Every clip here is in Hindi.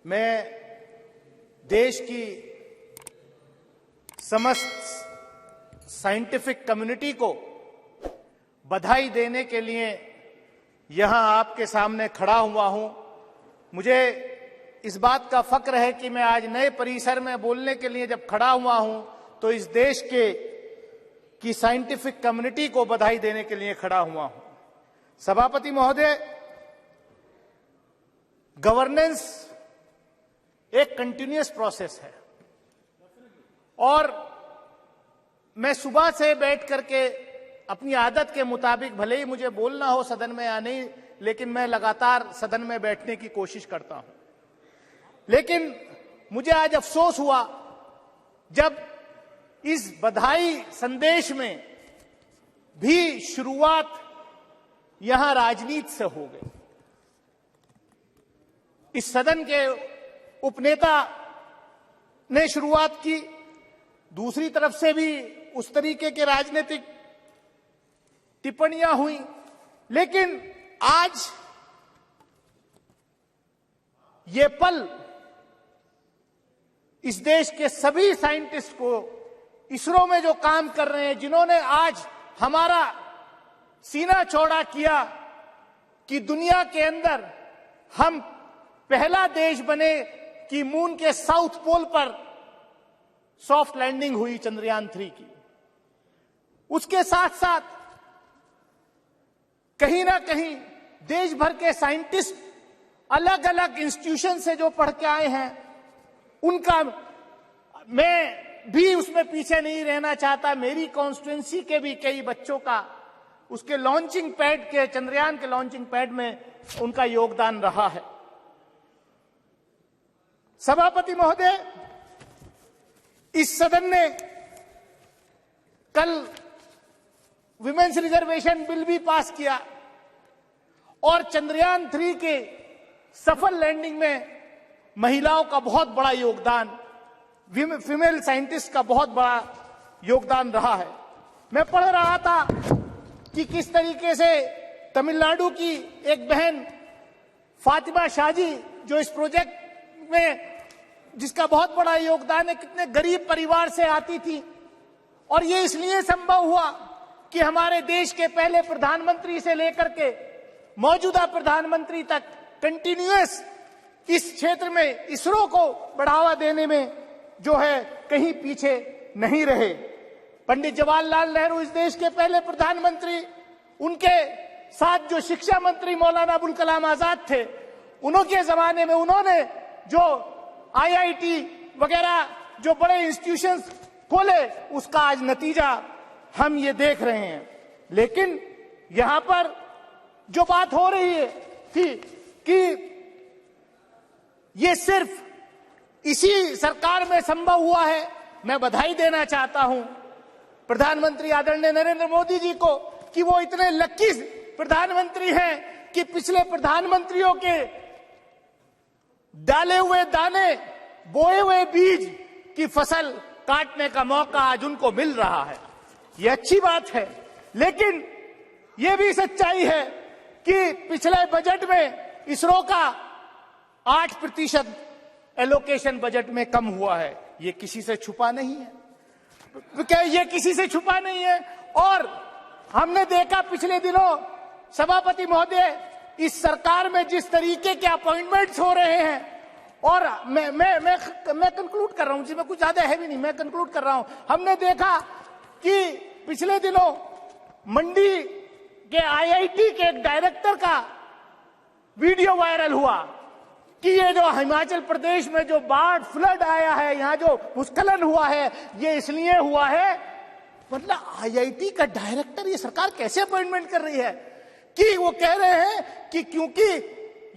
मैं देश की समस्त साइंटिफिक कम्युनिटी को बधाई देने के लिए यहां आपके सामने खड़ा हुआ हूं। मुझे इस बात का फक्र है कि मैं आज नए परिसर में बोलने के लिए जब खड़ा हुआ हूं तो इस देश की साइंटिफिक कम्युनिटी को बधाई देने के लिए खड़ा हुआ हूं। सभापति महोदय, गवर्नेंस एक कंटिन्यूअस प्रोसेस है और मैं सुबह से बैठ करके अपनी आदत के मुताबिक, भले ही मुझे बोलना हो सदन में या नहीं, लेकिन मैं लगातार सदन में बैठने की कोशिश करता हूं। लेकिन मुझे आज अफसोस हुआ जब इस बधाई संदेश में भी शुरुआत यहां राजनीति से हो गई। इस सदन के उपनेता ने शुरुआत की, दूसरी तरफ से भी उस तरीके के राजनीतिक टिप्पणियां हुई, लेकिन आज ये पल इस देश के सभी साइंटिस्ट को, इसरो में जो काम कर रहे हैं, जिन्होंने आज हमारा सीना चौड़ा किया कि दुनिया के अंदर हम पहला देश बने कि मून के साउथ पोल पर सॉफ्ट लैंडिंग हुई चंद्रयान 3 की। उसके साथ साथ कहीं ना कहीं देश भर के साइंटिस्ट अलग अलग इंस्टीट्यूशन से जो पढ़ के आए हैं, उनका मैं भी उसमें पीछे नहीं रहना चाहता। मेरी कॉन्स्टिट्यूएंसी के भी कई बच्चों का उसके लॉन्चिंग पैड के, चंद्रयान के लॉन्चिंग पैड में उनका योगदान रहा है। सभापति महोदय, इस सदन ने कल विमेन्स रिजर्वेशन बिल भी पास किया और चंद्रयान 3 के सफल लैंडिंग में महिलाओं का बहुत बड़ा योगदान, फीमेल साइंटिस्ट का बहुत बड़ा योगदान रहा है। मैं पढ़ रहा था कि किस तरीके से तमिलनाडु की एक बहन फातिमा शाजी, जो इस प्रोजेक्ट में जिसका बहुत बड़ा योगदान है, कितने गरीब परिवार से आती थी और ये इसलिए संभव हुआ कि हमारे देश के पहले प्रधानमंत्री से लेकर के मौजूदा प्रधानमंत्री तक कंटिन्यूअस इस क्षेत्र में इसरो को बढ़ावा देने में जो है कहीं पीछे नहीं रहे। पंडित जवाहरलाल नेहरू इस देश के पहले प्रधानमंत्री, उनके साथ जो शिक्षा मंत्री मौलाना अबुल कलाम आजाद थे, उनके जमाने में उन्होंने जो आईआईटी वगैरह जो बड़े इंस्टीट्यूशंस खोले, उसका आज नतीजा हम ये देख रहे हैं। लेकिन यहां पर जो बात हो रही है थी कि ये सिर्फ इसी सरकार में संभव हुआ है, मैं बधाई देना चाहता हूं प्रधानमंत्री आदरणीय नरेंद्र मोदी जी को कि वो इतने लकी प्रधानमंत्री हैं कि पिछले प्रधानमंत्रियों के डाले हुए दाने, बोए हुए बीज की फसल काटने का मौका आज उनको मिल रहा है। ये अच्छी बात है, लेकिन ये भी सच्चाई है कि पिछले बजट में इसरो का 8% एलोकेशन बजट में कम हुआ है। ये किसी से छुपा नहीं है, क्या ये किसी से छुपा नहीं है। और हमने देखा पिछले दिनों, सभापति महोदय, इस सरकार में जिस तरीके के अपॉइंटमेंट्स हो रहे हैं, और मैं कंक्लूड कर रहा हूं, जिसमें कुछ ज्यादा है भी नहीं, मैं कंक्लूड कर रहा हूं। हमने देखा कि पिछले दिनों मंडी के आईआईटी के एक डायरेक्टर का वीडियो वायरल हुआ कि ये जो हिमाचल प्रदेश में जो बाढ़ फ्लड आया है, यहां जो भूस्खलन हुआ है, ये इसलिए हुआ है। मतलब आईआईटी का डायरेक्टर, ये सरकार कैसे अपॉइंटमेंट कर रही है कि वो कह रहे हैं कि क्योंकि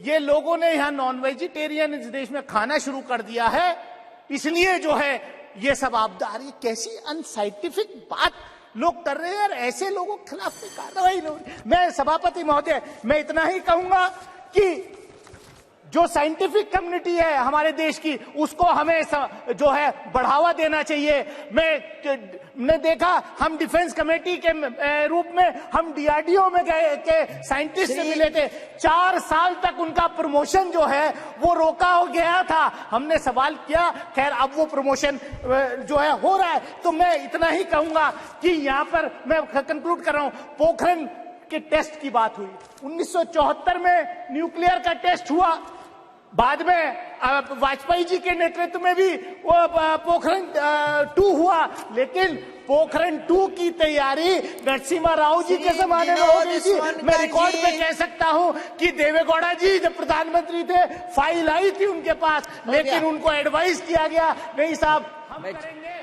ये लोगों ने यहां नॉन वेजिटेरियन इस देश में खाना शुरू कर दिया है, इसलिए जो है ये सब आपदा आ रही है। कैसी अनसाइंटिफिक बात लोग कर रहे हैं और ऐसे लोगों के खिलाफ कार्रवाई नहीं। मैं सभापति महोदय, मैं इतना ही कहूंगा कि जो साइंटिफिक कम्युनिटी है हमारे देश की, उसको हमें जो है बढ़ावा देना चाहिए। मैंने देखा, हम डिफेंस कमेटी के रूप में हम डीआरडीओ में गए के साइंटिस्ट से मिले थे। 4 साल तक उनका प्रमोशन जो है वो रोका हो गया था। हमने सवाल किया, खैर अब वो प्रमोशन जो है हो रहा है। तो मैं इतना ही कहूंगा कि यहाँ पर मैं कंक्लूड कर रहा हूं, पोखरण के टेस्ट की बात हुई, 1974 में न्यूक्लियर का टेस्ट हुआ, बाद में वाजपेयी जी के नेतृत्व में भी पोखरण 2 हुआ, लेकिन पोखरण 2 की तैयारी नरसिम्हा राव जी के जमाने में हो गई थी। मैं रिकॉर्ड पे कह सकता हूं कि देवेगौड़ा जी जब प्रधानमंत्री थे, फाइल आई थी उनके पास, लेकिन उनको एडवाइस किया गया, नहीं साहब हम करेंगे।